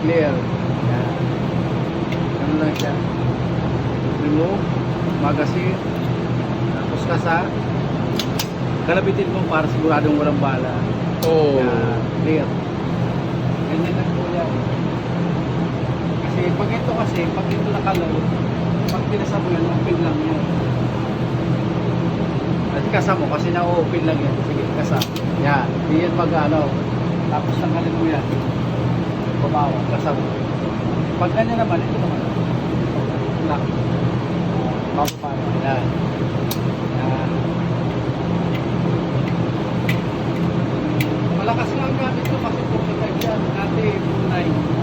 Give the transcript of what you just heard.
clear. Yan. Ganun lang siya. Remove, magazine, tapos kasa. Kalabitin mo para siguradong walang bala. Oh. Yan, clear. Ganyan lang po yan. Kasi pag ito nakaload, pag pinasa mo yan, open lang yan. At kasa mo kasi na-open lang yan. Sige, kasa. Yan. Di yan ano. Tapos tanggalin mo yan. Bumawa. Kasa mo. Pag ganyan naman, ito naman. Lock. Bababa. Yan. Yan. Malakas lang gamit ito kasi 45 yan. Dati 9.